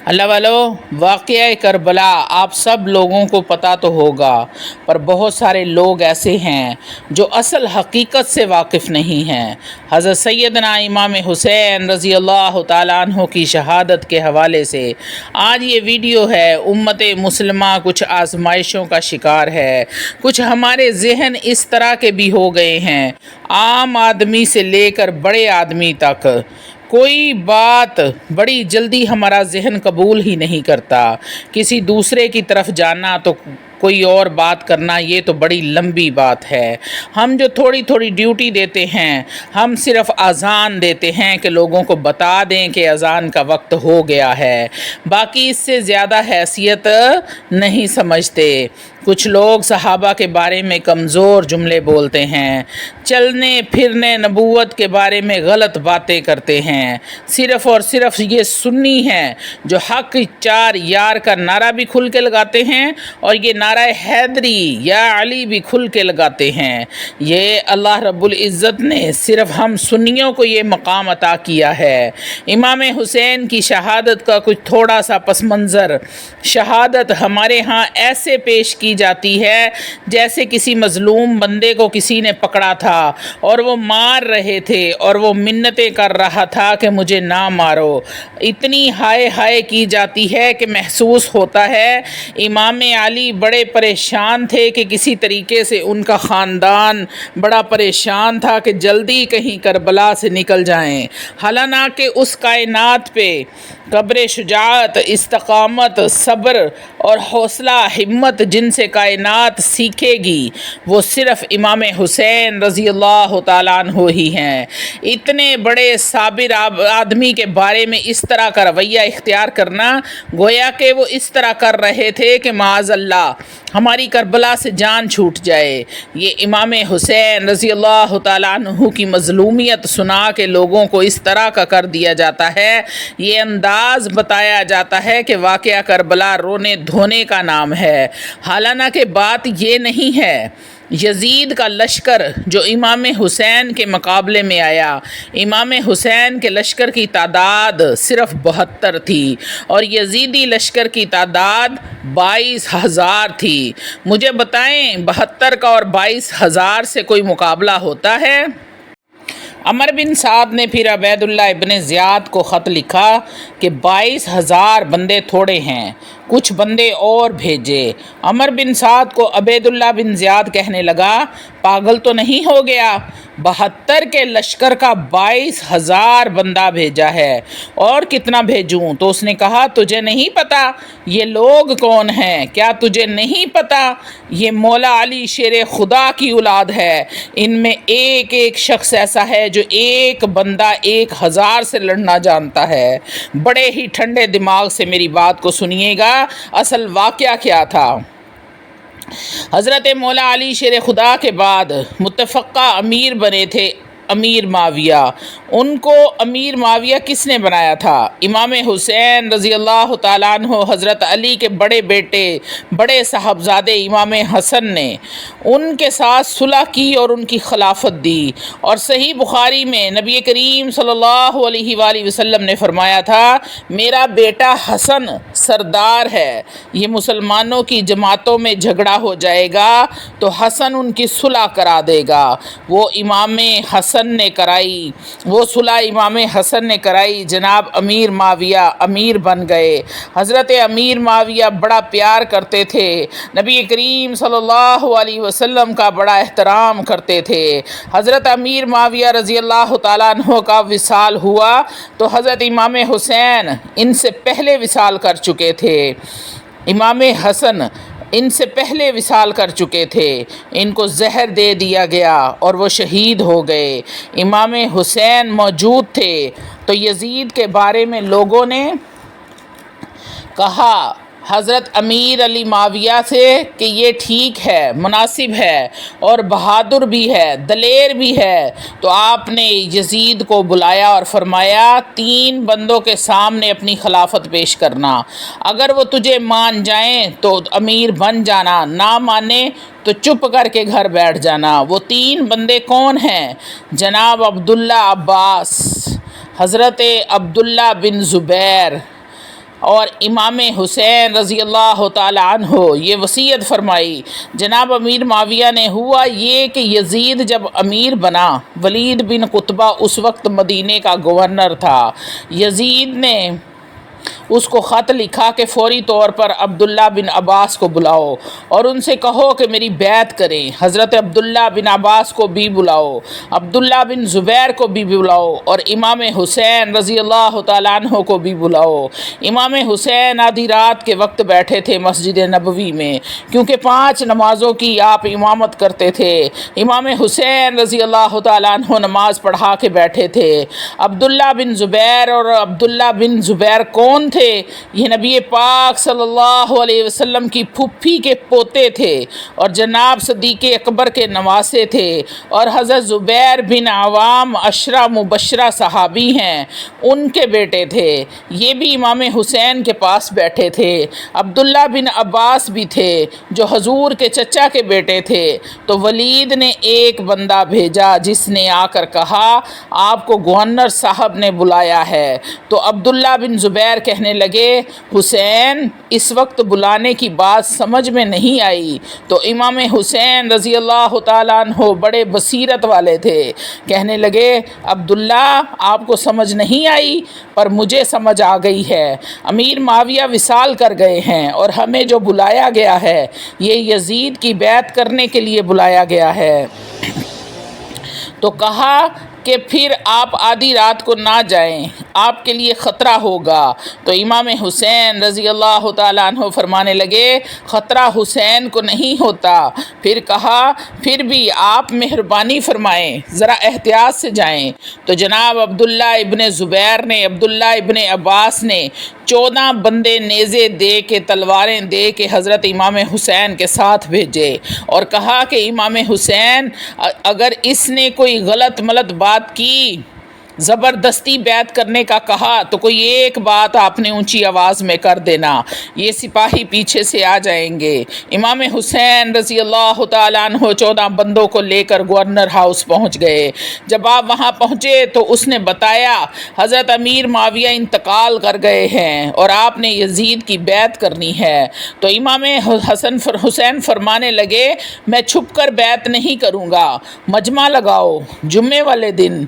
اللہ والو، واقعہ کربلا آپ سب لوگوں کو پتہ تو ہوگا، پر بہت سارے لوگ ایسے ہیں جو اصل حقیقت سے واقف نہیں ہیں۔ حضرت سیدنا امام حسین رضی اللہ تعالیٰ عنہ کی شہادت کے حوالے سے آج یہ ویڈیو ہے۔ امت مسلمہ کچھ آزمائشوں کا شکار ہے، کچھ ہمارے ذہن اس طرح کے بھی ہو گئے ہیں، عام آدمی سے لے کر بڑے آدمی تک کوئی بات بڑی جلدی ہمارا ذہن قبول ہی نہیں کرتا۔ کسی دوسرے کی طرف جانا تو کوئی اور بات کرنا، یہ تو بڑی لمبی بات ہے۔ ہم جو تھوڑی تھوڑی ڈیوٹی دیتے ہیں، ہم صرف اذان دیتے ہیں کہ لوگوں کو بتا دیں کہ اذان کا وقت ہو گیا ہے، باقی اس سے زیادہ حیثیت نہیں سمجھتے۔ کچھ لوگ صحابہ کے بارے میں کمزور جملے بولتے ہیں، چلنے پھرنے نبوت کے بارے میں غلط باتیں کرتے ہیں۔ صرف اور صرف یہ سنی ہیں جو حق چار یار کا نعرہ بھی کھل کے لگاتے ہیں اور یہ نعرہ حیدری یا علی بھی کھل کے لگاتے ہیں۔ یہ اللہ رب العزت نے صرف ہم سنیوں کو یہ مقام عطا کیا ہے۔ امام حسین کی شہادت کا کچھ تھوڑا سا پس منظر۔ شہادت ہمارے ہاں ایسے پیش کی جاتی ہے جیسے کسی مظلوم بندے کو کسی نے پکڑا تھا اور وہ مار رہے تھے اور وہ منتیں کر رہا تھا کہ مجھے نہ مارو۔ اتنی ہائے ہائے کی جاتی ہے کہ محسوس ہوتا ہے امام علی بڑے پریشان تھے کہ کسی طریقے سے ان کا خاندان بڑا پریشان تھا کہ جلدی کہیں کربلا سے نکل جائیں، حالانکہ اس کائنات پہ قبر شجاعت، استقامت، صبر اور حوصلہ ہمت جن سے کائنات سیکھے گی وہ صرف امام حسین رضی اللہ تعالیٰ عنہ ہی ہیں۔ اتنے بڑے صابر آدمی کے بارے میں اس طرح کا رویہ اختیار کرنا گویا کہ وہ اس طرح کر رہے تھے کہ معاذ اللہ ہماری کربلا سے جان چھوٹ جائے۔ یہ امام حسین رضی اللہ تعالیٰ عنہ کی مظلومیت سنا کے لوگوں کو اس طرح کا کر دیا جاتا ہے، یہ انداز بتایا جاتا ہے کہ واقعہ کربلا رونے دھونے کا نام ہے، حالانکہ بات یہ نہیں ہے۔ یزید کا لشکر جو امام حسین کے مقابلے میں آیا، امام حسین کے لشکر کی تعداد صرف 72 تھی اور یزیدی لشکر کی تعداد 22,000 تھی۔ مجھے بتائیں 72 کا اور 22,000 سے کوئی مقابلہ ہوتا ہے؟ عمر بن سعد نے پھر عبید اللہ ابن زیاد کو خط لکھا کہ 22,000 بندے تھوڑے ہیں، کچھ بندے اور بھیجے۔ عمر بن سعد کو عبید اللہ بن زیاد کہنے لگا، پاگل تو نہیں ہو گیا؟ 72 کے لشکر کا 22,000 بندہ بھیجا ہے، اور کتنا بھیجوں؟ تو اس نے کہا، تجھے نہیں پتا یہ لوگ کون ہیں؟ کیا تجھے نہیں پتا یہ مولا علی شیر خدا کی اولاد ہے؟ ان میں ایک ایک شخص ایسا ہے جو ایک بندہ 1,000 سے لڑنا جانتا ہے۔ بڑے ہی ٹھنڈے دماغ سے میری بات کو سنیے گا، اصل واقعہ کیا تھا۔ حضرت مولا علی شیر خدا کے بعد متفقہ امیر بنے تھے امیر معاویہ۔ ان کو امیر معاویہ کس نے بنایا تھا؟ امام حسین رضی اللہ تعالیٰ عنہ حضرت علی کے بڑے بیٹے، بڑے صاحبزادے امام حسن نے ان کے ساتھ صلح کی اور ان کی خلافت دی۔ اور صحیح بخاری میں نبی کریم صلی اللہ علیہ وآلہ وسلم نے فرمایا تھا، میرا بیٹا حسن سردار ہے، یہ مسلمانوں کی جماعتوں میں جھگڑا ہو جائے گا تو حسن ان کی صلح کرا دے گا۔ وہ امام حسن نے کرائی، وہ صلح امام حسن نے کرائی۔ جناب امیر معاویہ امیر بن گئے۔ حضرت امیر معاویہ بڑا پیار کرتے تھے، نبی کریم صلی اللہ علیہ وسلم کا بڑا احترام کرتے تھے۔ حضرت امیر معاویہ رضی اللہ تعالیٰ عنہ کا وصال ہوا تو حضرت امام حسین ان سے پہلے وصال کر چکے تھے، امام حسن ان سے پہلے وصال کر چکے تھے۔ ان کو زہر دے دیا گیا اور وہ شہید ہو گئے۔ امام حسین موجود تھے تو یزید کے بارے میں لوگوں نے کہا حضرت امیر علی معاویہ سے کہ یہ ٹھیک ہے، مناسب ہے اور بہادر بھی ہے، دلیر بھی ہے۔ تو آپ نے یزید کو بلایا اور فرمایا، 3 بندوں کے سامنے اپنی خلافت پیش کرنا، اگر وہ تجھے مان جائیں تو امیر بن جانا، نہ مانے تو چپ کر کے گھر بیٹھ جانا۔ وہ 3 بندے کون ہیں؟ جناب عبداللہ عباس، حضرت عبداللہ بن زبیر، اور امام حسین رضی اللہ تعالیٰ عنہ یہ وصیت فرمائی۔ جناب امیر معاویہ نے ہوا یہ کہ یزید جب امیر بنا، ولید بن قطبہ اس وقت مدینے کا گورنر تھا، یزید نے اس کو خط لکھا کہ فوری طور پر عبداللہ بن عباس کو بلاؤ اور ان سے کہو کہ میری بیعت کریں۔ حضرت عبداللہ بن عباس کو بھی بلاؤ، عبداللہ بن زبیر کو بھی بلاؤ اور امام حسین رضی اللہ تعالیٰ عنہ کو بھی بلاؤ۔ امام حسین آدھی رات کے وقت بیٹھے تھے مسجد نبوی میں، کیونکہ 5 نمازوں کی آپ امامت کرتے تھے۔ امام حسین رضی اللہ تعالیٰ عنہ نماز پڑھا کے بیٹھے تھے۔ عبداللہ بن زبیر اور عبداللہ بن زبیر کون تھے؟ یہ نبی پاک صلی اللہ علیہ وسلم کی پھپھی کے پوتے تھے اور جناب صدیق اکبر کے نواسے تھے، اور حضرت زبیر بن عوام عشرہ مبشرہ صحابی ہیں، ان کے بیٹے تھے۔ یہ بھی امام حسین کے پاس بیٹھے تھے۔ عبداللہ بن عباس بھی تھے جو حضور کے چچا کے بیٹے تھے۔ تو ولید نے ایک بندہ بھیجا جس نے آ کر کہا آپ کو گورنر صاحب نے بلایا ہے۔ تو عبداللہ بن زبیر کہنے لگے حسین اس وقت بلانے کی بات سمجھ میں نہیں آئی۔ تو امام حسین رضی اللہ تعالیٰ عنہ بڑے بصیرت والے تھے، کہنے لگے عبداللہ آپ کو سمجھ نہیں آئی پر مجھے سمجھ آ گئی ہے۔ امیر معاویہ وصال کر گئے ہیں اور ہمیں جو بلایا گیا ہے یہ یزید کی بیعت کرنے کے لیے بلایا گیا ہے۔ تو کہا کہ پھر آپ آدھی رات کو نہ جائیں، آپ کے لیے خطرہ ہوگا۔ تو امام حسین رضی اللہ تعالیٰ عنہ فرمانے لگے خطرہ حسین کو نہیں ہوتا۔ پھر کہا پھر بھی آپ مہربانی فرمائیں، ذرا احتیاط سے جائیں۔ تو جناب عبداللہ ابن زبیر نے، عبداللہ ابن عباس نے 14 بندے نیزے دے کے، تلواریں دے کے حضرت امام حسین کے ساتھ بھیجے اور کہا کہ امام حسین اگر اس نے کوئی غلط ملت بات کی، زبردستی بیعت کرنے کا کہا تو کوئی ایک بات آپ نے اونچی آواز میں کر دینا، یہ سپاہی پیچھے سے آ جائیں گے۔ امام حسین رضی اللہ تعالیٰ عنہ 14 بندوں کو لے کر گورنر ہاؤس پہنچ گئے۔ جب آپ وہاں پہنچے تو اس نے بتایا حضرت امیر معاویہ انتقال کر گئے ہیں اور آپ نے یزید کی بیعت کرنی ہے۔ تو امام حسین فرمانے لگے میں چھپ کر بیعت نہیں کروں گا، مجمع لگاؤ، جمعے والے دن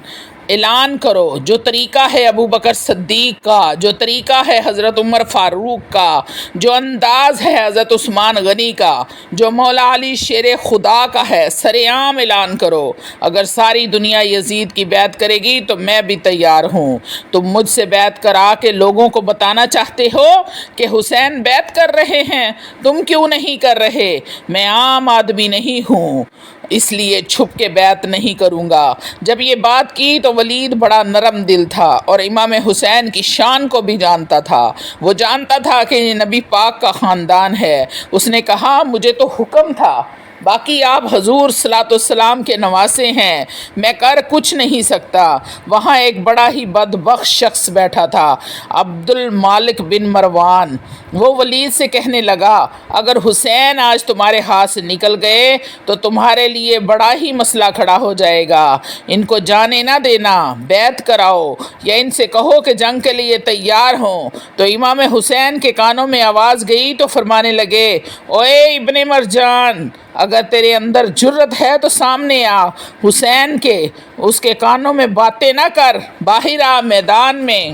اعلان کرو، جو طریقہ ہے ابو بکر صدیق کا، جو طریقہ ہے حضرت عمر فاروق کا، جو انداز ہے حضرت عثمان غنی کا، جو مولا علی شیر خدا کا ہے، سر عام اعلان کرو۔ اگر ساری دنیا یزید کی بیعت کرے گی تو میں بھی تیار ہوں۔ تم مجھ سے بیعت کرا کے لوگوں کو بتانا چاہتے ہو کہ حسین بیعت کر رہے ہیں، تم کیوں نہیں کر رہے؟ میں عام آدمی نہیں ہوں، اس لیے چھپ کے بیعت نہیں کروں گا۔ جب یہ بات کی تو ولید بڑا نرم دل تھا اور امام حسین کی شان کو بھی جانتا تھا، وہ جانتا تھا کہ یہ نبی پاک کا خاندان ہے۔ اس نے کہا مجھے تو حکم تھا، باقی آپ حضور صلی اللہ علیہ وسلم کے نواسے ہیں، میں کر کچھ نہیں سکتا۔ وہاں ایک بڑا ہی بدبخت شخص بیٹھا تھا، عبد المالک بن مروان۔ وہ ولید سے کہنے لگا اگر حسین آج تمہارے ہاتھ سے نکل گئے تو تمہارے لیے بڑا ہی مسئلہ کھڑا ہو جائے گا، ان کو جانے نہ دینا، بیعت کراؤ یا ان سے کہو کہ جنگ کے لیے تیار ہوں۔ تو امام حسین کے کانوں میں آواز گئی تو فرمانے لگے اوے ابن مرجان، اگر تیرے اندر جرت ہے تو سامنے آ، حسین کے اس کے کانوں میں باتیں نہ کر، باہر آ، میدان میں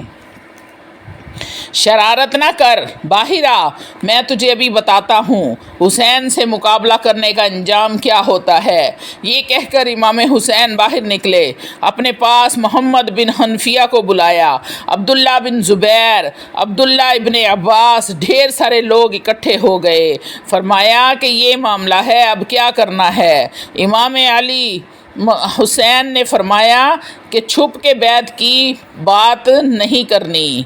شرارت نہ کر، باہر آ، میں تجھے ابھی بتاتا ہوں حسین سے مقابلہ کرنے کا انجام کیا ہوتا ہے۔ یہ کہہ کر امام حسین باہر نکلے، اپنے پاس محمد بن حنفیہ کو بلایا، عبداللہ بن زبیر، عبداللہ ابن عباس، ڈھیر سارے لوگ اکٹھے ہو گئے۔ فرمایا کہ یہ معاملہ ہے، اب کیا کرنا ہے؟ امام علی حسین نے فرمایا کہ چھپ کے بیعت کی بات نہیں کرنی۔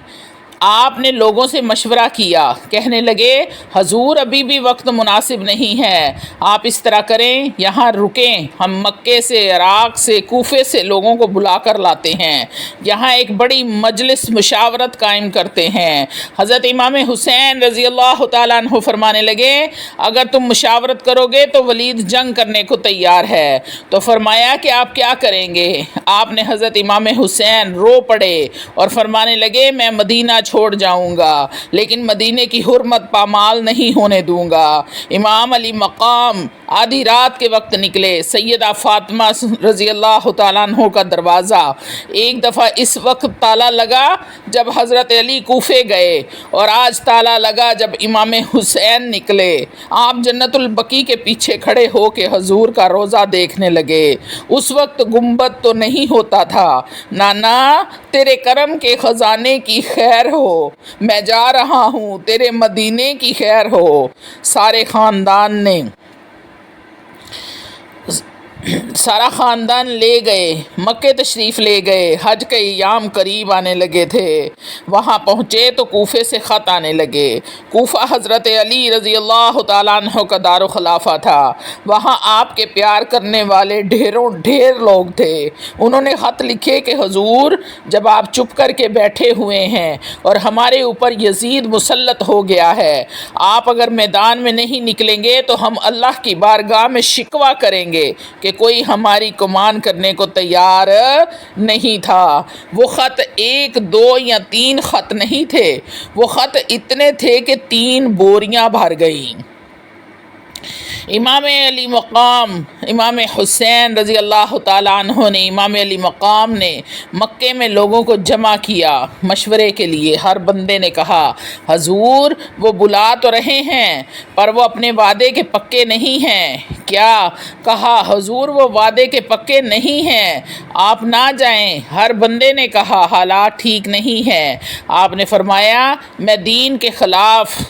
آپ نے لوگوں سے مشورہ کیا، کہنے لگے حضور ابھی بھی وقت مناسب نہیں ہے، آپ اس طرح کریں یہاں رکیں، ہم مکے سے، عراق سے، کوفے سے لوگوں کو بلا کر لاتے ہیں، یہاں ایک بڑی مجلس مشاورت قائم کرتے ہیں۔ حضرت امام حسین رضی اللہ تعالیٰ عنہ فرمانے لگے اگر تم مشاورت کرو گے تو ولید جنگ کرنے کو تیار ہے۔ تو فرمایا کہ آپ کیا کریں گے؟ آپ نے حضرت امام حسین رو پڑے اور فرمانے لگے میں مدینہ چھوڑ جاؤں گا لیکن مدینے کی حرمت پامال نہیں ہونے دوں گا۔ امام علی مقام آدھی رات کے وقت نکلے۔ سیدہ فاطمہ رضی اللہ تعالیٰ عنہ کا دروازہ ایک دفعہ اس وقت تالا لگا جب حضرت علی کوفے گئے، اور آج تالا لگا جب امام حسین نکلے۔ آپ جنت البقیع کے پیچھے کھڑے ہو کے حضور کا روضہ دیکھنے لگے۔ اس وقت گنبد تو نہیں ہوتا تھا۔ نانا تیرے کرم کے خزانے کی خیر ہو، میں جا رہا ہوں، تیرے مدینے کی خیر ہو۔ سارا خاندان لے گئے، مکے تشریف لے گئے۔ حج کے ایام قریب آنے لگے تھے۔ وہاں پہنچے تو کوفے سے خط آنے لگے۔ کوفہ حضرت علی رضی اللہ تعالیٰ عنہ کا دار و خلافہ تھا۔ وہاں آپ کے پیار کرنے والے ڈھیر لوگ تھے۔ انہوں نے خط لکھے کہ حضور جب آپ چپ کر کے بیٹھے ہوئے ہیں اور ہمارے اوپر یزید مسلط ہو گیا ہے، آپ اگر میدان میں نہیں نکلیں گے تو ہم اللہ کی بارگاہ میں شکوہ کریں گے کہ کوئی ہماری کمان کرنے کو تیار نہیں تھا۔ وہ خط 1 2 یا 3 خط نہیں تھے، وہ خط اتنے تھے کہ 3 بوریاں بھر گئیں۔ امام علی مقام امام حسین رضی اللہ تعالیٰ عنہ نے امام علی مقام نے مکے میں لوگوں کو جمع کیا مشورے کے لیے۔ ہر بندے نے کہا حضور وہ بلا تو رہے ہیں پر وہ اپنے وعدے کے پکے نہیں ہیں۔ کیا کہا؟ حضور وہ وعدے کے پکے نہیں ہیں، آپ نہ جائیں۔ ہر بندے نے کہا حالات ٹھیک نہیں ہیں۔ آپ نے فرمایا میں دین کے خلاف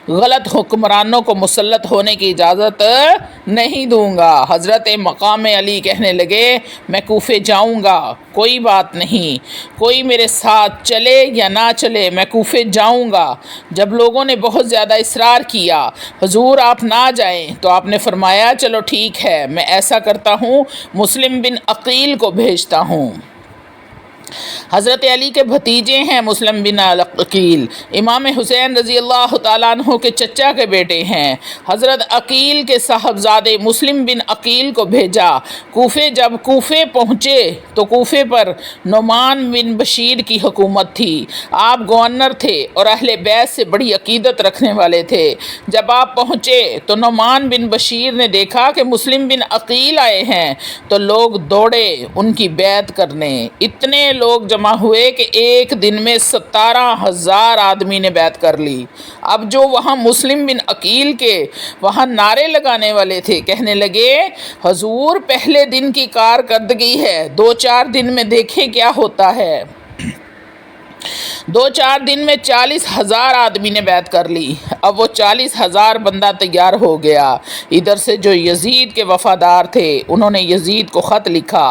غلط حکمرانوں کو مسلط ہونے کی اجازت نہیں دوں گا۔ حضرت مقام علی کہنے لگے میں کوفے جاؤں گا، کوئی بات نہیں، کوئی میرے ساتھ چلے یا نہ چلے میں کوفے جاؤں گا۔ جب لوگوں نے بہت زیادہ اصرار کیا حضور آپ نہ جائیں تو آپ نے فرمایا چلو ٹھیک ہے، میں ایسا کرتا ہوں مسلم بن عقیل کو بھیجتا ہوں۔ حضرت علی کے بھتیجے ہیں مسلم بن عقیل، امام حسین رضی اللہ تعالیٰ عنہ کے چچا کے بیٹے ہیں۔ حضرت عقیل کے صاحبزادے مسلم بن عقیل کو بھیجا کوفے۔ جب کوفے پہنچے تو کوفے پر نعمان بن بشیر کی حکومت تھی۔ آپ گورنر تھے اور اہل بیت سے بڑی عقیدت رکھنے والے تھے۔ جب آپ پہنچے تو نعمان بن بشیر نے دیکھا کہ مسلم بن عقیل آئے ہیں تو لوگ دوڑے ان کی بیعت کرنے۔ اتنے لوگ جمع ہوئے کہ ایک دن میں 17,000 آدمی نے بیعت کر لی۔ اب جو وہاں مسلم بن عقیل کے وہاں نعرے لگانے والے تھے کہنے لگے حضور پہلے دن کی کارکردگی ہے، 2-4 دن میں دیکھیں کیا ہوتا ہے۔ 2-4 دن میں 40,000 آدمی نے بیعت کر لی۔ اب وہ 40,000 بندہ تیار ہو گیا۔ ادھر سے جو یزید کے وفادار تھے انہوں نے یزید کو خط لکھا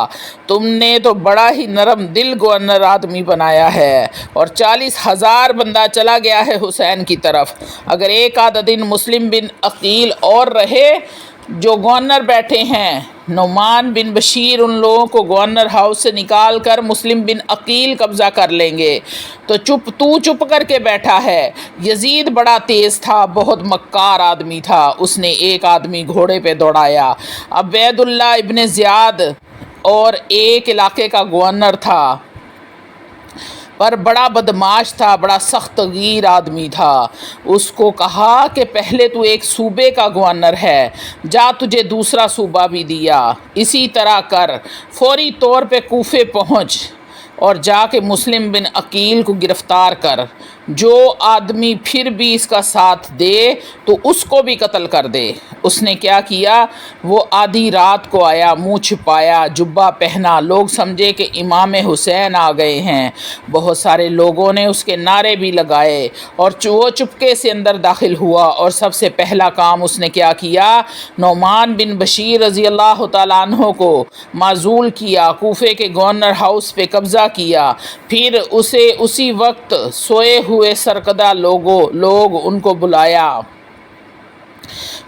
تم نے تو بڑا ہی نرم دل گورنر آدمی بنایا ہے، اور 40,000 بندہ چلا گیا ہے حسین کی طرف۔ اگر ایک آدھا دن مسلم بن عقیل اور رہے جو گورنر بیٹھے ہیں، نعمان بن بشیر ان لوگوں کو گورنر ہاؤس سے نکال کر مسلم بن عقیل قبضہ کر لیں گے۔ تو چپ کر کے بیٹھا ہے۔ یزید بڑا تیز تھا، بہت مکار آدمی تھا۔ اس نے ایک آدمی گھوڑے پہ دوڑایا۔ عبید اللہ ابن زیاد اور ایک علاقے کا گورنر تھا پر بڑا بدماش تھا، بڑا سخت گیر آدمی تھا۔ اس کو کہا کہ پہلے تو ایک صوبے کا گورنر ہے، جا تجھے دوسرا صوبہ بھی دیا، اسی طرح کر، فوری طور پہ کوفے پہنچ اور جا کے مسلم بن عقیل کو گرفتار کر۔ جو آدمی پھر بھی اس کا ساتھ دے تو اس کو بھی قتل کر دے۔ اس نے کیا کیا؟ وہ آدھی رات کو آیا، منہ چھپایا، جبہ پہنا، لوگ سمجھے کہ امام حسین آ گئے ہیں۔ بہت سارے لوگوں نے اس کے نعرے بھی لگائے اور وہ چپکے سے اندر داخل ہوا، اور سب سے پہلا کام اس نے کیا کیا؟ نعمان بن بشیر رضی اللہ تعالیٰ عنہ کو معزول کیا، کوفے کے گورنر ہاؤس پہ قبضہ کیا، پھر اسے اسی وقت سوئے ہوئے سرکردہ لوگ ان کو بلایا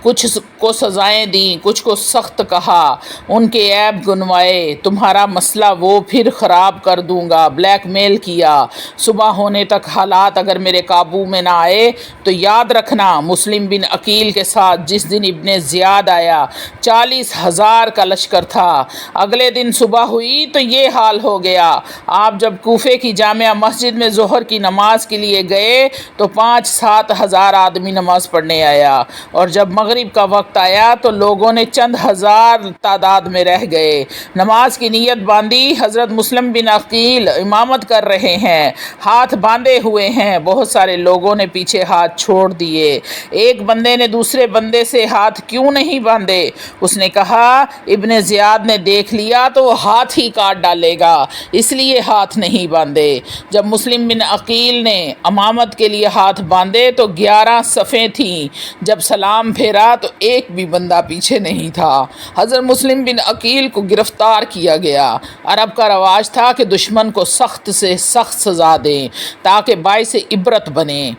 کچھ کو سزائیں دیں، کچھ کو سخت کہا، ان کے عیب گنوائے، تمہارا مسئلہ وہ پھر خراب کر دوں گا، بلیک میل کیا۔ صبح ہونے تک حالات اگر میرے قابو میں نہ آئے تو یاد رکھنا مسلم بن عقیل کے ساتھ جس دن ابن زیاد آیا 40,000 کا لشکر تھا۔ اگلے دن صبح ہوئی تو یہ حال ہو گیا۔ آپ جب کوفے کی جامع مسجد میں ظہر کی نماز کے لیے گئے تو 5-7 ہزار آدمی نماز پڑھنے آیا، اور جب مغرب کا وقت آیا تو لوگوں نے چند ہزار تعداد میں رہ گئے۔ نماز کی نیت باندھی، حضرت مسلم بن عقیل امامت کر رہے ہیں، ہاتھ باندھے ہوئے ہیں۔ بہت سارے لوگوں نے پیچھے ہاتھ چھوڑ دیے۔ ایک بندے نے دوسرے بندے سے ہاتھ کیوں نہیں باندھے؟ اس نے کہا ابن زیاد نے دیکھ لیا تو وہ ہاتھ ہی کاٹ ڈالے گا، اس لیے ہاتھ نہیں باندھے۔ جب مسلم بن عقیل نے امامت کے لیے ہاتھ باندھے تو 11 صفیں تھیں۔ جب سلام پھیرا تو ایک بھی بندہ پیچھے نہیں تھا۔ حضرت مسلم بن عقیل کو گرفتار کیا گیا۔ عرب کا رواج تھا کہ دشمن کو سخت سے سخت سزا دیں تاکہ باعث عبرت بنے۔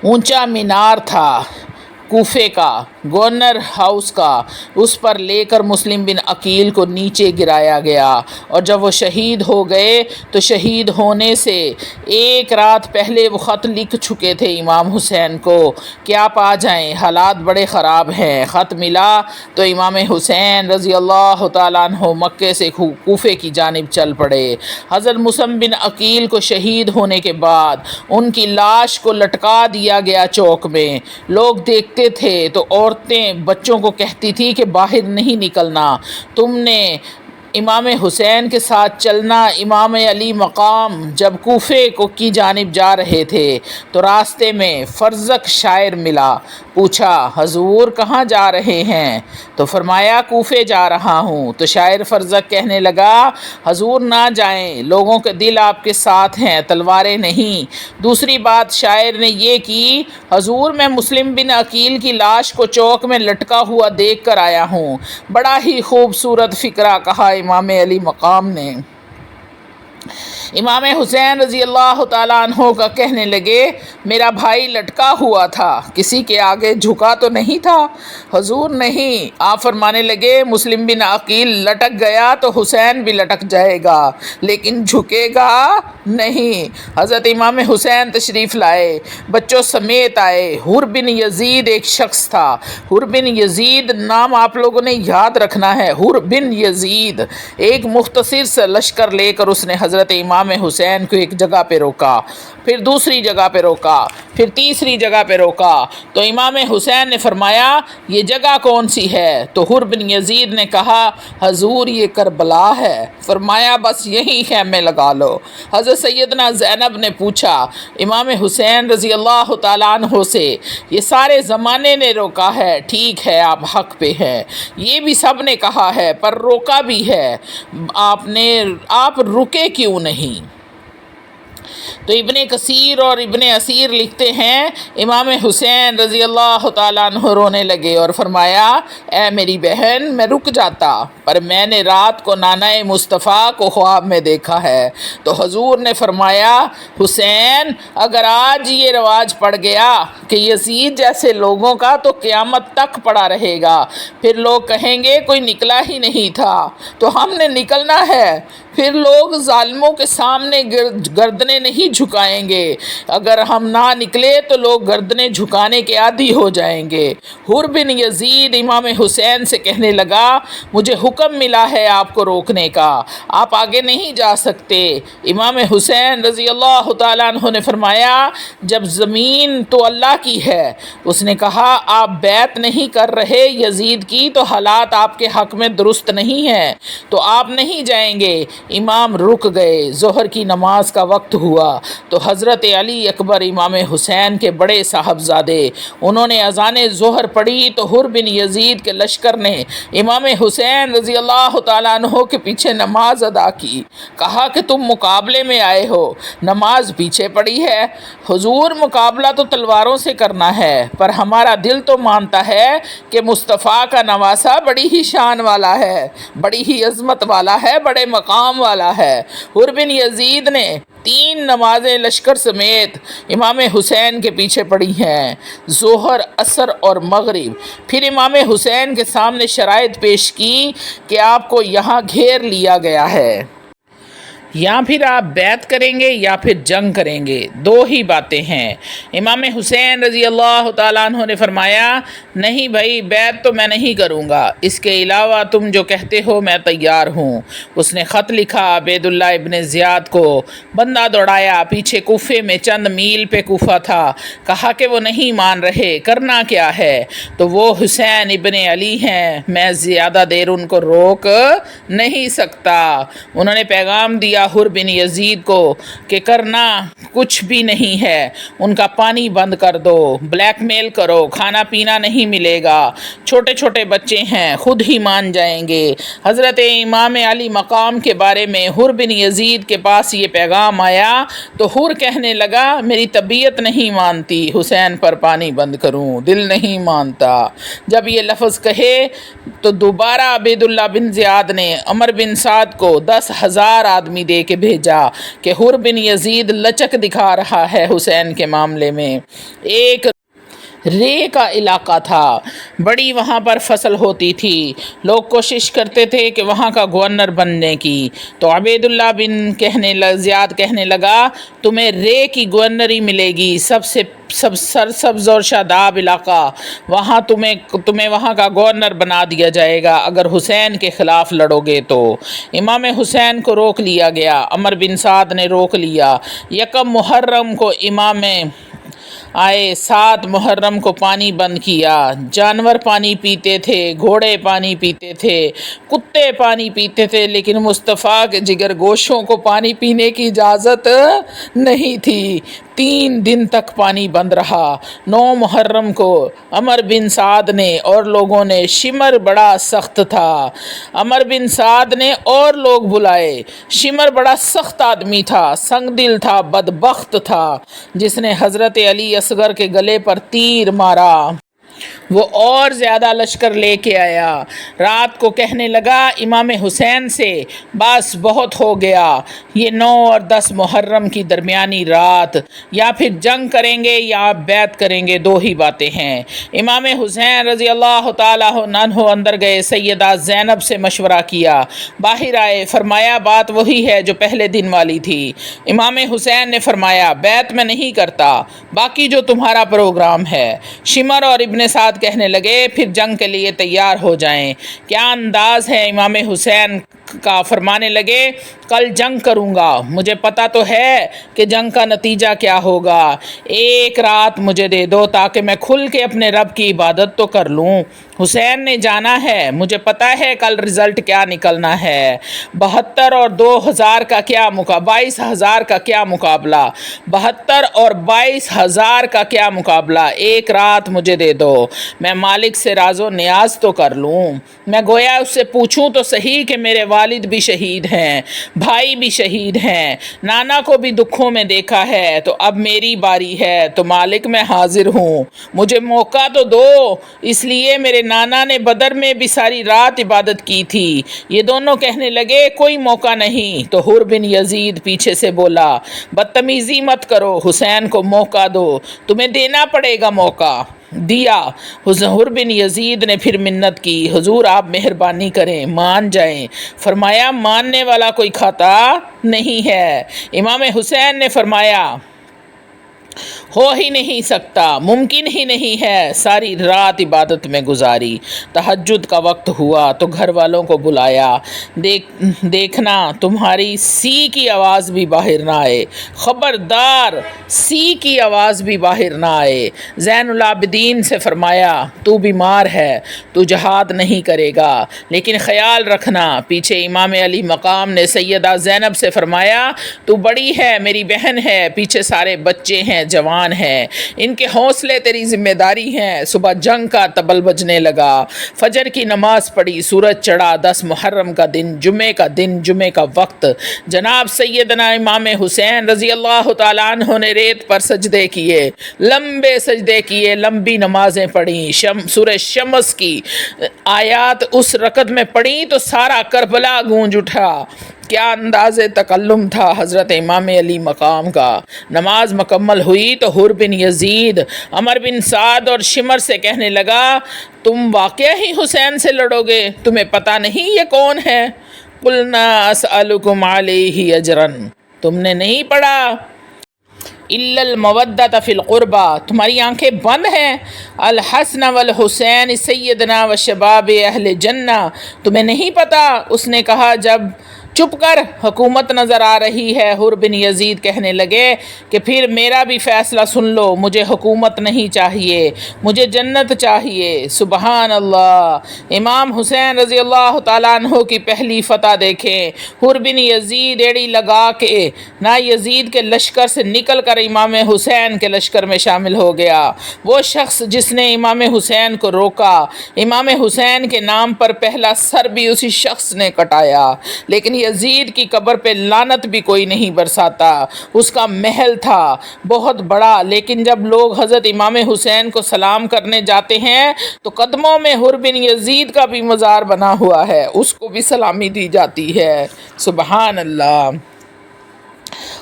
اونچا مینار تھا کوفے کا، گورنر ہاؤس کا، اس پر لے کر مسلم بن عقیل کو نیچے گرایا گیا، اور جب وہ شہید ہو گئے تو شہید ہونے سے ایک رات پہلے وہ خط لکھ چکے تھے امام حسین کو کہ آپ آ جائیں، حالات بڑے خراب ہیں۔ خط ملا تو امام حسین رضی اللہ تعالیٰ عنہ مکے سے کوفے کی جانب چل پڑے۔ حضرت مسلم بن عقیل کو شہید ہونے کے بعد ان کی لاش کو لٹکا دیا گیا چوک میں۔ لوگ دیکھتے تھے تو عورتیں بچوں کو کہتی تھی کہ باہر نہیں نکلنا، تم نے امام حسین کے ساتھ چلنا۔ امام علی مقام جب کوفے کی جانب جا رہے تھے تو راستے میں فرزق شاعر ملا۔ پوچھا حضور کہاں جا رہے ہیں؟ تو فرمایا کوفے جا رہا ہوں۔ تو شاعر فرزق کہنے لگا حضور نہ جائیں، لوگوں کے دل آپ کے ساتھ ہیں، تلواریں نہیں۔ دوسری بات شاعر نے یہ کی حضور میں مسلم بن عقیل کی لاش کو چوک میں لٹکا ہوا دیکھ کر آیا ہوں۔ بڑا ہی خوبصورت فقرہ کہا امام علی مقام نے۔ امام حسین رضی اللہ تعالیٰ عنہ کا کہنے لگے میرا بھائی لٹکا ہوا تھا، کسی کے آگے جھکا تو نہیں تھا؟ حضور نہیں۔ آپ فرمانے لگے مسلم بن عقیل لٹک گیا تو حسین بھی لٹک جائے گا لیکن جھکے گا نہیں۔ حضرت امام حسین تشریف لائے، بچوں سمیت آئے۔ حر بن یزید ایک شخص تھا، حر بن یزید نام آپ لوگوں نے یاد رکھنا ہے۔ حر بن یزید ایک مختصر سے لشکر لے کر اس نے حضرت امام حسین کو ایک جگہ پہ روکا، پھر دوسری جگہ پہ روکا، پھر تیسری جگہ پہ روکا۔ تو امام حسین نے فرمایا یہ جگہ کون سی ہے؟ تو حر بن یزید نے کہا حضور یہ کربلا ہے۔ فرمایا بس یہی خیمے لگا لو۔ حضرت سیدنا زینب نے پوچھا امام حسین رضی اللہ تعالیٰ عنہ سے یہ سارے زمانے نے روکا ہے، ٹھیک ہے آپ حق پہ ہیں، یہ بھی سب نے کہا ہے پر روکا بھی ہے، آپ رکے کیوں نہیں؟ تو ابن کثیر اور ابن اسیر لکھتے ہیں امام حسین رضی اللہ تعالیٰ عنہ رونے لگے اور فرمایا اے میری بہن میں رک جاتا، پر میں نے رات کو نانہ مصطفیٰ کو خواب میں دیکھا ہے۔ تو حضور نے فرمایا حسین اگر آج یہ رواج پڑ گیا کہ یزید جیسے لوگوں کا تو قیامت تک پڑا رہے گا، پھر لوگ کہیں گے کوئی نکلا ہی نہیں تھا، تو ہم نے نکلنا ہے، پھر لوگ ظالموں کے سامنے گردنیں نہیں جھکائیں گے، اگر ہم نہ نکلے تو لوگ گردنیں جھکانے کے عادی ہو جائیں گے۔ حر بن یزید امام حسین سے کہنے لگا مجھے حکم ملا ہے آپ کو روکنے کا، آپ آگے نہیں جا سکتے۔ امام حسین رضی اللہ تعالیٰ عنہ نے فرمایا جب زمین تو اللہ کی ہے، اس نے کہا آپ بیعت نہیں کر رہے یزید کی تو حالات آپ کے حق میں درست نہیں ہیں، تو آپ نہیں جائیں گے۔ امام رک گئے، ظہر کی نماز کا وقت ہوا تو حضرت علی اکبر امام حسین کے بڑے صاحبزادے انہوں نے اذان ظہر پڑھی تو حر بن یزید کے لشکر نے امام حسین رضی اللہ تعالیٰ عنہ کے پیچھے نماز ادا کی، کہا کہ تم مقابلے میں آئے ہو، نماز پیچھے پڑی ہے۔ حضور مقابلہ تو تلواروں سے سے کرنا ہے، پر ہمارا دل تو مانتا ہے کہ مصطفیٰ کا نواسہ بڑی ہی شان والا ہے، بڑی ہی عظمت والا ہے، بڑے مقام والا ہے۔ حر بن یزید نے 3 نمازیں لشکر سمیت امام حسین کے پیچھے پڑھی ہیں، ظہر، عصر اور مغرب۔ پھر امام حسین کے سامنے شرائط پیش کی کہ آپ کو یہاں گھیر لیا گیا ہے، یا پھر آپ بیعت کریں گے یا پھر جنگ کریں گے، 2 ہی باتیں ہیں۔ امام حسین رضی اللہ تعالیٰ عنہ نے فرمایا، نہیں بھائی، بیعت تو میں نہیں کروں گا، اس کے علاوہ تم جو کہتے ہو میں تیار ہوں۔ اس نے خط لکھا عبید اللہ ابن زیاد کو، بندہ دوڑایا، پیچھے کوفے میں چند میل پہ کوفہ تھا، کہا کہ وہ نہیں مان رہے، کرنا کیا ہے؟ تو وہ حسین ابن علی ہیں، میں زیادہ دیر ان کو روک نہیں سکتا۔ انہوں نے پیغام دیا حر بن یزید کو کہ کرنا کچھ بھی نہیں ہے، ان کا پانی بند کر دو، بلیک میل کرو، کھانا پینا نہیں ملے گا، چھوٹے چھوٹے بچے ہیں، خود ہی مان جائیں گے۔ حضرت امام علی مقام کے بارے میں حر بن یزید کے پاس یہ پیغام آیا تو حر کہنے لگا، میری طبیعت نہیں مانتی حسین پر پانی بند کروں، دل نہیں مانتا۔ جب یہ لفظ کہے تو دوبارہ عبید اللہ بن زیاد نے عمر بن سعد کو 10,000 آدمی دے کے بھیجا کہ حر بن یزید لچک دکھا رہا ہے حسین کے معاملے میں۔ ایک رے کا علاقہ تھا، بڑی وہاں پر فصل ہوتی تھی، لوگ کوشش کرتے تھے کہ وہاں کا گورنر بننے کی۔ تو عبید اللہ بن زیاد کہنے لگا، تمہیں رے کی گورنری ملے گی، سب سرسبز اور شاداب علاقہ، وہاں تمہیں وہاں کا گورنر بنا دیا جائے گا اگر حسین کے خلاف لڑو گے تو۔ امام حسین کو روک لیا گیا، عمر بن سعد نے روک لیا۔ 1 محرم کو امام آئے، 7 محرم کو پانی بند کیا، جانور پانی پیتے تھے، گھوڑے پانی پیتے تھے، کتے پانی پیتے تھے، لیکن مصطفیٰ کے جگر گوشوں کو پانی پینے کی اجازت نہیں تھی۔ 3 دن تک پانی بند رہا۔ 9 محرم کو عمر بن سعد نے اور لوگوں نے، شمر بڑا سخت تھا، عمر بن سعد نے اور لوگ بلائے۔ شمر بڑا سخت آدمی تھا، سنگ دل تھا، بدبخت تھا، جس نے حضرت علی اصغر کے گلے پر تیر مارا۔ وہ اور زیادہ لشکر لے کے آیا، رات کو کہنے لگا امام حسین سے، بس بہت ہو گیا، یہ 9 اور 10 محرم کی درمیانی رات، یا پھر جنگ کریں گے یا آپ بیعت کریں گے، 2 ہی باتیں ہیں۔ امام حسین رضی اللہ تعالیٰ عنہ اندر گئے، سیدہ زینب سے مشورہ کیا، باہر آئے، فرمایا بات وہی ہے جو پہلے دن والی تھی۔ امام حسین نے فرمایا، بیعت میں نہیں کرتا، باقی جو تمہارا پروگرام ہے۔ شمر اور ابن سعد کہنے لگے، پھر جنگ کے لیے تیار ہو جائیں۔ کیا انداز ہے امام حسین کا، فرمانے لگے، کل جنگ کروں گا، مجھے پتا تو ہے کہ جنگ کا نتیجہ کیا ہوگا، 1 رات مجھے دے دو تاکہ میں کھل کے اپنے رب کی عبادت تو کر لوں۔ حسین نے جانا ہے، مجھے پتا ہے کل رزلٹ کیا نکلنا ہے، 72 اور 2,000 کا کیا 22,000 کا کیا مقابلہ، 72 اور 22,000 کا کیا مقابلہ، 1 رات مجھے دے دو، میں مالک سے راز و نیاز تو کر لوں، میں گویا اس سے پوچھوں تو صحیح کہ میرے والد بھی شہید ہیں، بھائی بھی شہید ہیں، نانا کو بھی دکھوں میں دیکھا ہے، تو اب میری باری ہے، تو مالک میں حاضر ہوں، مجھے موقع تو دو۔ اس لیے میرے نانا نے بدر میں بھی ساری رات عبادت کی تھی۔ یہ دونوں کہنے لگے، کوئی موقع نہیں۔ تو حر بن یزید پیچھے سے بولا، بدتمیزی مت کرو، حسین کو موقع دو، تمہیں دینا پڑے گا موقع۔ دیا۔ حر بن یزید نے پھر منت کی، حضور آپ مہربانی کریں، مان جائیں۔ فرمایا، ماننے والا کوئی کھاتا نہیں ہے۔ امام حسین نے فرمایا، ہو ہی نہیں سکتا، ممکن ہی نہیں ہے۔ ساری رات عبادت میں گزاری۔ تہجد کا وقت ہوا تو گھر والوں کو بلایا، دیکھنا تمہاری سی کی آواز بھی باہر نہ آئے، خبردار سی کی آواز بھی باہر نہ آئے۔ زین العابدین سے فرمایا، تو بیمار ہے، تو جہاد نہیں کرے گا، لیکن خیال رکھنا۔ پیچھے امام علی مقام نے سیدہ زینب سے فرمایا، تو بڑی ہے، میری بہن ہے، پیچھے سارے بچے ہیں، جوان ایمان ہے، ان کے حوصلے تیری ذمہ داری ہیں۔ صبح جنگ کا طبل بجنے لگا، فجر کی نماز پڑھی، سورج چڑھا، 10 محرم کا دن، جمعے کا وقت، جناب سیدنا امام حسین رضی اللہ تعالیٰ عنہ نے ریت پر سجدے کیے، لمبے سجدے کیے، لمبی نمازیں پڑھیں، سورہ شمس کی آیات اس رکعت میں پڑھی تو سارا کربلا گونج اٹھا۔ کیا انداز تکلم تھا حضرت امام علی مقام کا۔ نماز مکمل ہوئی تو حر بن یزید، عمر بن سعد اور شمر سے کہنے لگا تم واقعہ ہی حسین سے لڑو گے؟ تمہیں پتہ نہیں یہ کون ہے؟ قلنا اسألکم علیہ اجرا، تم نے نہیں پڑھا الا المودۃ فی القربہ، تمہاری آنکھیں بند ہیں، الحسن والحسین سیدنا و شباب اہل جنہ، تمہیں نہیں پتہ؟ اس نے کہا جب چپ کر، حکومت نظر آ رہی ہے۔ حر بن یزید کہنے لگے کہ پھر میرا بھی فیصلہ سن لو، مجھے حکومت نہیں چاہیے، مجھے جنت چاہیے۔ سبحان اللہ۔ امام حسین رضی اللہ تعالیٰ عنہ کی پہلی فتح دیکھیں۔ حر بن یزید ایڑی لگا کے نہ یزید کے لشکر سے نکل کر امام حسین کے لشکر میں شامل ہو گیا۔ وہ شخص جس نے امام حسین کو روکا، امام حسین کے نام پر پہلا سر بھی اسی شخص نے کٹایا، لیکن یزید کی قبر پہ لعنت بھی کوئی نہیں برساتا۔ اس کا محل تھا بہت بڑا، لیکن جب لوگ حضرت امام حسین کو سلام کرنے جاتے ہیں تو قدموں میں حر بن یزید کا بھی مزار بنا ہوا ہے، اس کو بھی سلامی دی جاتی ہے۔ سبحان اللہ۔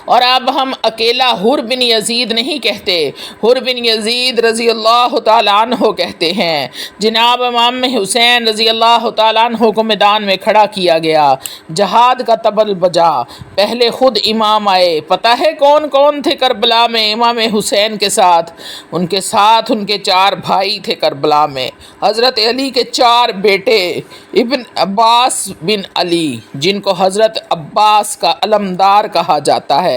اور اب ہم اکیلا حر بن یزید نہیں کہتے، حر بن یزید رضی اللہ تعالیٰ عنہ کہتے ہیں۔ جناب امام حسین رضی اللہ تعالیٰ عنہ کو میدان میں کھڑا کیا گیا، جہاد کا طبل بجا، پہلے خود امام آئے۔ پتہ ہے کون کون تھے کربلا میں امام حسین کے ساتھ؟ ان کے ساتھ ان کے 4 بھائی تھے کربلا میں، حضرت علی کے 4 بیٹے، ابن عباس بن علی، جن کو حضرت عباس کا علمدار کہا جاتا ہے۔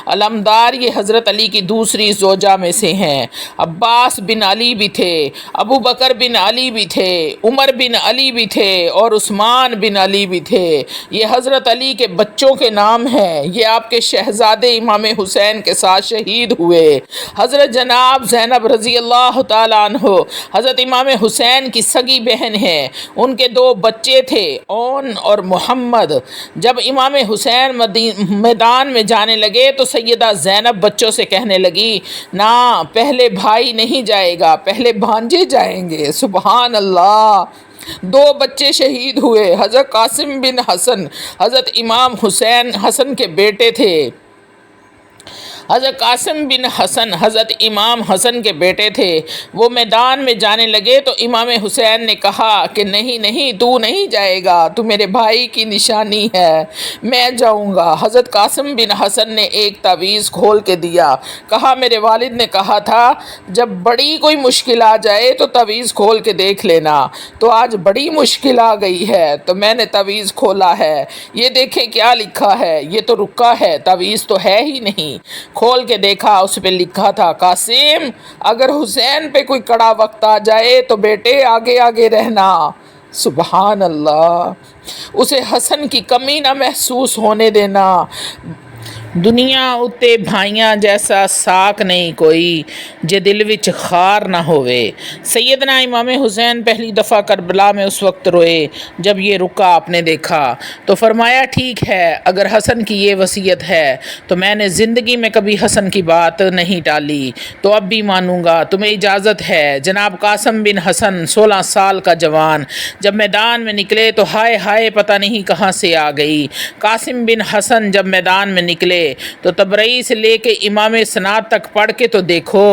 علمدار یہ حضرت علی کی دوسری زوجہ میں سے ہیں۔ عباس بن علی بھی تھے، ابو بکر بن علی بھی تھے، عمر بن علی بھی تھے اور عثمان بن علی بھی تھے۔ یہ حضرت علی کے بچوں کے نام ہیں، یہ آپ کے شہزادے امام حسین کے ساتھ شہید ہوئے۔ حضرت جناب زینب رضی اللہ تعالیٰ عنہ حضرت امام حسین کی سگی بہن ہیں، ان کے 2 بچے تھے، اون اور محمد۔ جب امام حسین میدان میں جانے لگے تو سیدہ زینب بچوں سے کہنے لگی نہ، پہلے بھائی نہیں جائے گا، پہلے بھانجے جائیں گے۔ سبحان اللہ۔ 2 بچے شہید ہوئے، حضرت قاسم بن حسن حضرت امام حسن کے بیٹے تھے۔ حضرت قاسم بن حسن حضرت امام حسن کے بیٹے تھے۔ وہ میدان میں جانے لگے تو امام حسین نے کہا کہ نہیں نہیں، تو نہیں جائے گا، تو میرے بھائی کی نشانی ہے، میں جاؤں گا۔ حضرت قاسم بن حسن نے ایک تعویذ کھول کے دیا، کہا میرے والد نے کہا تھا جب بڑی کوئی مشکل آ جائے تو تعویذ کھول کے دیکھ لینا، تو آج بڑی مشکل آ گئی ہے تو میں نے تعویذ کھولا ہے، یہ دیکھیں کیا لکھا ہے، یہ تو رکا ہے، تعویذ تو ہے ہی نہیں۔ کھول کے دیکھا، اس پہ لکھا تھا قاسم اگر حسین پہ کوئی کڑا وقت آ جائے تو بیٹے آگے آگے رہنا۔ سبحان اللہ۔ اسے حسن کی کمی نہ محسوس ہونے دینا۔ دنیا اتے بھائیاں جیسا ساک نہیں کوئی جے دل وچ خار نہ ہوئے۔ سیدنا امام حسین پہلی دفعہ کربلا میں اس وقت روئے جب یہ رکا آپ نے دیکھا تو فرمایا ٹھیک ہے، اگر حسن کی یہ وصیت ہے تو میں نے زندگی میں کبھی حسن کی بات نہیں ٹالی، تو اب بھی مانوں گا، تمہیں اجازت ہے۔ جناب قاسم بن حسن 16 سال کا جوان جب میدان میں نکلے تو ہائے ہائے پتہ نہیں کہاں سے آ گئی۔ قاسم بن حسن جب میدان میں نکلے تو تبرئی سے لے کے امام سناد تک پڑھ کے تو دیکھو،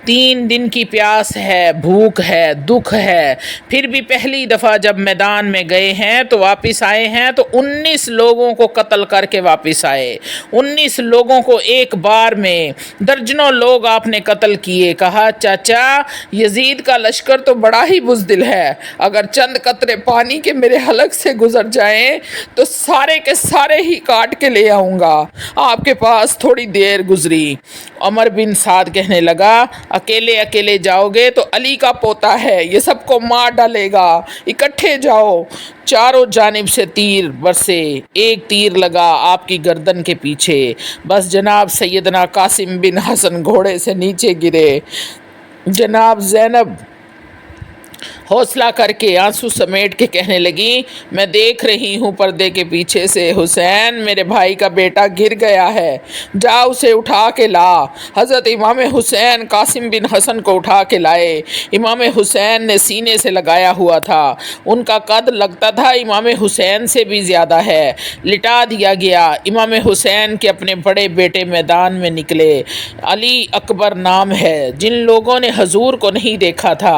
3 دن کی پیاس ہے، بھوک ہے، دکھ ہے، پھر بھی پہلی دفعہ جب میدان میں گئے ہیں تو واپس آئے ہیں تو 19 لوگوں کو قتل کر کے واپس آئے، 19 لوگوں کو ایک بار میں، درجنوں لوگ آپ نے قتل کیے۔ کہا چاچا یزید کا لشکر تو بڑا ہی بزدل ہے، اگر چند قطرے پانی کے میرے حلق سے گزر جائیں تو سارے کے سارے ہی کاٹ کے لے آؤں گا۔ آپ آپ کے پاس تھوڑی دیر گزری۔ عمر بن سعد کہنے لگا اکیلے اکیلے جاؤ گے تو علی کا پوتا ہے، یہ سب کو مار ڈالے گا، اکٹھے جاؤ۔ چاروں جانب سے تیر برسے، ایک تیر لگا آپ کی گردن کے پیچھے، بس جناب سیدنا قاسم بن حسن گھوڑے سے نیچے گرے۔ جناب زینب حوصلہ کر کے آنسو سمیٹ کے کہنے لگی میں دیکھ رہی ہوں پردے کے پیچھے سے حسین میرے بھائی کا بیٹا گر گیا ہے، جا اسے اٹھا کے لا۔ حضرت امام حسین قاسم بن حسن کو اٹھا کے لائے۔ امام حسین نے سینے سے لگایا ہوا تھا، ان کا قد لگتا تھا امام حسین سے بھی زیادہ ہے، لٹا دیا گیا۔ امام حسین کے اپنے بڑے بیٹے میدان میں نکلے، علی اکبر نام ہے۔ جن لوگوں نے حضور کو نہیں دیکھا تھا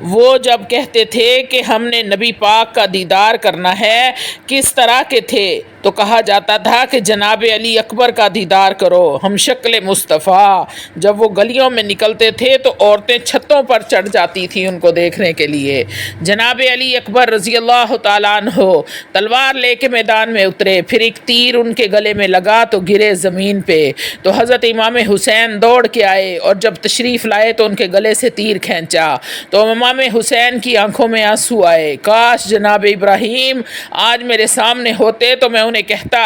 وہ جب کہتے تھے کہ ہم نے نبی پاک کا دیدار کرنا ہے، کس طرح کے تھے؟ تو کہا جاتا تھا کہ جناب علی اکبر کا دیدار کرو، ہم شکل مصطفیٰ۔ جب وہ گلیوں میں نکلتے تھے تو عورتیں چھتوں پر چڑھ جاتی تھیں ان کو دیکھنے کے لیے۔ جناب علی اکبر رضی اللہ تعالیٰ عنہ تلوار لے کے میدان میں اترے، پھر ایک تیر ان کے گلے میں لگا تو گرے زمین پہ، تو حضرت امام حسین دوڑ کے آئے اور جب تشریف لائے تو ان کے گلے سے تیر کھینچا تو امام حسین کی آنکھوں میں آنسو آئے۔ کاش جناب ابراہیم آج میرے سامنے ہوتے تو میں انہیں کہتا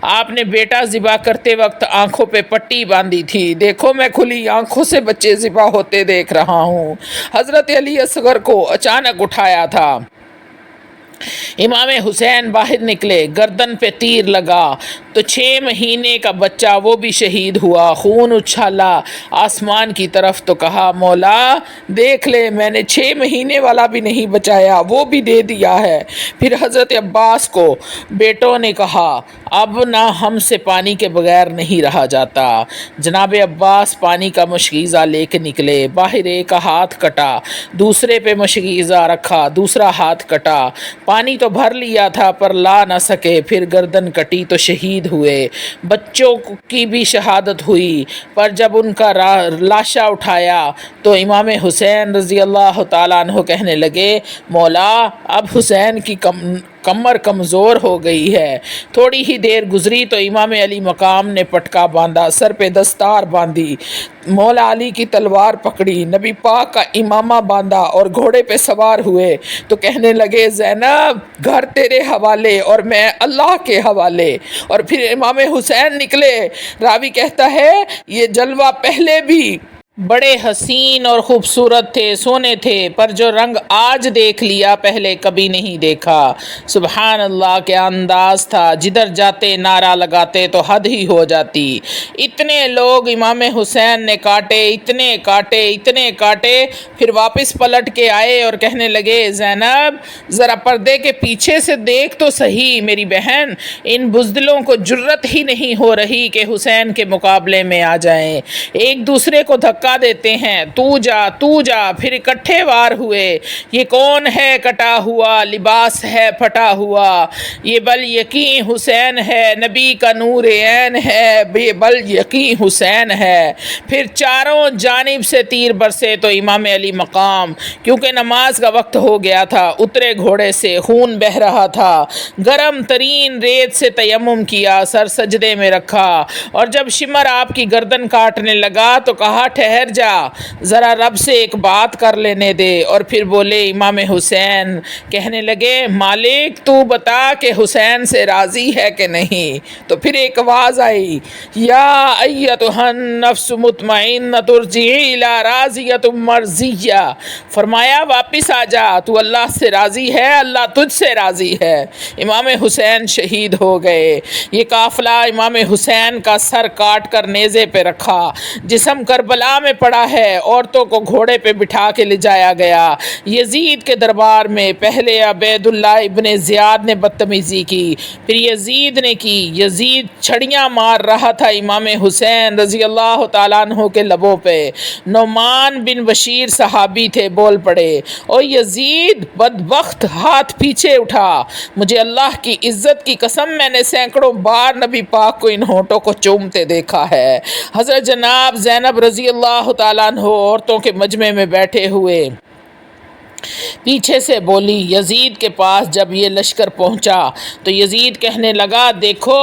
آپ نے بیٹا ذبح کرتے وقت آنکھوں پہ پٹی باندھی تھی، دیکھو میں کھلی آنکھوں سے بچے ذبح ہوتے دیکھ رہا ہوں۔ حضرت علی اصغر کو اچانک اٹھایا تھا۔ امام حسین باہر نکلے، گردن پہ تیر لگا تو 6 مہینے کا بچہ وہ بھی شہید ہوا، خون اچھالا آسمان کی طرف تو کہا مولا دیکھ لے میں نے 6 مہینے والا بھی نہیں بچایا، وہ بھی دے دیا ہے۔ پھر حضرت عباس کو بیٹوں نے کہا اب نہ ہم سے پانی کے بغیر نہیں رہا جاتا۔ جناب عباس پانی کا مشکیزہ لے کے نکلے، باہر ایک ہاتھ کٹا، دوسرے پہ مشکیزہ رکھا، دوسرا ہاتھ کٹا، پانی تو بھر لیا تھا پر لا نہ سکے، پھر گردن کٹی تو شہید ہوئے۔ بچوں کی بھی شہادت ہوئی، پر جب ان کا لاشا اٹھایا تو امام حسین رضی اللہ تعالیٰ عنہ کہنے لگے مولا اب حسین کی کمر کمزور ہو گئی ہے۔ تھوڑی ہی دیر گزری تو امام علی مقام نے پٹکا باندھا، سر پہ دستار باندھی، مولا علی کی تلوار پکڑی، نبی پاک کا امامہ باندھا اور گھوڑے پہ سوار ہوئے تو کہنے لگے زینب گھر تیرے حوالے اور میں اللہ کے حوالے۔ اور پھر امام حسین نکلے۔ راوی کہتا ہے یہ جلوہ پہلے بھی بڑے حسین اور خوبصورت تھے، سونے تھے، پر جو رنگ آج دیکھ لیا پہلے کبھی نہیں دیکھا۔ سبحان اللہ کیا انداز تھا، جدھر جاتے نعرہ لگاتے تو حد ہی ہو جاتی۔ اتنے لوگ امام حسین نے کاٹے، اتنے کاٹے، اتنے کاٹے، پھر واپس پلٹ کے آئے اور کہنے لگے زینب ذرا پردے کے پیچھے سے دیکھ تو صحیح میری بہن، ان بزدلوں کو جرت ہی نہیں ہو رہی کہ حسین کے مقابلے میں آ جائیں، ایک دوسرے کو دھکا دیتے ہیں، تو جا، پھر اکٹھے وار ہوئے۔ یہ کون ہے کٹا ہوا، لباس ہے پھٹا ہوا، یہ بل یقین حسین ہے، نبی کا نور عین ہے، یہ بل یقین حسین ہے۔ پھر چاروں جانب سے تیر برسے تو امام علی مقام کیونکہ نماز کا وقت ہو گیا تھا اترے گھوڑے سے، خون بہہ رہا تھا، گرم ترین ریت سے تیمم کیا، سر سجدے میں رکھا اور جب شمر آپ کی گردن کاٹنے لگا تو کہا ٹھہر جا ذرا رب سے ایک بات کر لینے دے، اور پھر بولے امام حسین، کہنے لگے مالک تو بتا کہ حسین سے راضی ہے کہ نہیں؟ تو پھر ایک آواز آئی یا ایتھا النفس مطمئنۃ ارجعی الی راضیۃ مرضیہ، فرمایا واپس آ جا، تو اللہ سے راضی ہے، اللہ تجھ سے راضی ہے۔ امام حسین شہید ہو گئے۔ یہ قافلہ امام حسین کا سر کاٹ کر نیزے پہ رکھا، جسم کربلا میں پڑا ہے، عورتوں کو گھوڑے پہ بٹھا کے لے جایا گیا یزید کے دربار میں۔ پہلے عبید اللہ ابن زیاد نے بدتمیزی کی، پھر یزید نے کی۔ یزید چھڑیاں مار رہا تھا امام حسین رضی اللہ تعالیٰ عنہ کے لبوں پہ۔ نعمان بن بشیر صحابی تھے، بول پڑے او یزید بدبخت، ہاتھ پیچھے اٹھا، مجھے اللہ کی عزت کی قسم میں نے سینکڑوں بار نبی پاک کو ان ہونٹوں کو چومتے دیکھا ہے۔ حضرت جناب زینب رضی اللہ تعالیٰ عنہ عورتوں کے مجمع میں بیٹھے ہوئے پیچھے سے بولی۔ یزید کے پاس جب یہ لشکر پہنچا تو یزید کہنے لگا دیکھو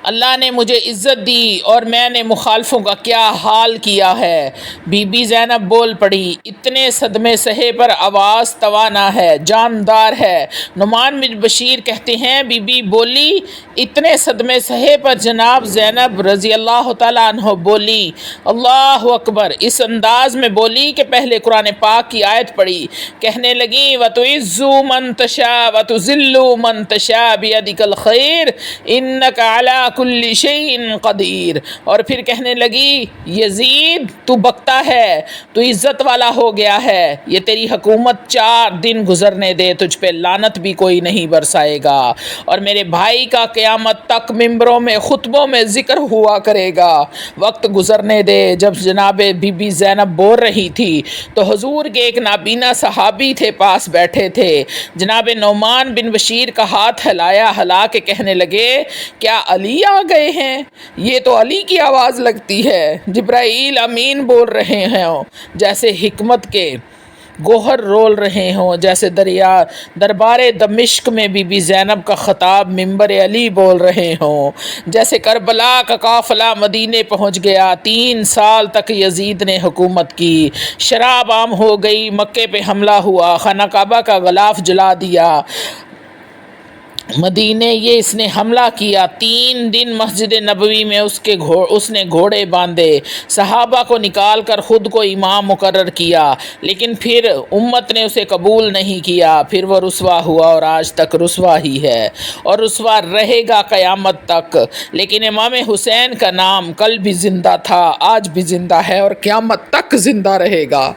اللہ نے مجھے عزت دی اور میں نے مخالفوں کا کیا حال کیا ہے۔ بی بی زینب بول پڑی، اتنے صدمے سہے پر آواز توانا ہے، جاندار ہے۔ نعمان بن بشیر کہتے ہیں بی بی بولی، اتنے صدمے سہے پر جناب زینب رضی اللہ تعالیٰ عنہ بولی، اللہ اکبر، اس انداز میں بولی کہ پہلے قرآن پاک کی آیت پڑھی، کہنے لگی وَتُعِزُّ مَن تَشَاءُ وَتُذِلُّ مَن تَشَاءُ بِيَدِكَ الْخَيْرُ إِنَّكَ عَلَىٰ كُلِّ شَيْءٍ قدیر، اور پھر کہنے لگی یزید تو بکتا ہے، تو عزت والا ہو گیا ہے، یہ تیری حکومت 4 دن گزرنے دے، تجھ پہ لعنت بھی کوئی نہیں برسائے گا، اور میرے بھائی کا قیامت تک ممبروں میں خطبوں میں ذکر ہوا کرے گا، وقت گزرنے دے۔ جب جناب بی بی زینب بول رہی تھی تو حضور کے ایک نابینا صحابی تھے پاس بیٹھے تھے، جناب نعمان بن بشیر کا ہاتھ ہلا کے کہنے لگے کیا علی آ گئے ہیں؟ یہ تو علی کی آواز لگتی ہے، جبرائیل امین بول رہے ہیں، جیسے حکمت کے گوہر رول رہے ہوں، جیسے دربار دمشق میں بی بی زینب کا خطاب منبر علی بول رہے ہوں، جیسے کربلا کا قافلہ مدینے پہنچ گیا، 3 سال تک یزید نے حکومت کی، شراب عام ہو گئی، مکے پہ حملہ ہوا، خانہ کعبہ کا غلاف جلا دیا، مدینے یہ اس نے حملہ کیا، 3 دن مسجد نبوی میں اس نے گھوڑے باندھے، صحابہ کو نکال کر خود کو امام مقرر کیا، لیکن پھر امت نے اسے قبول نہیں کیا، پھر وہ رسوا ہوا اور آج تک رسوا ہی ہے اور رسوا رہے گا قیامت تک۔ لیکن امام حسین کا نام کل بھی زندہ تھا، آج بھی زندہ ہے اور قیامت تک زندہ رہے گا۔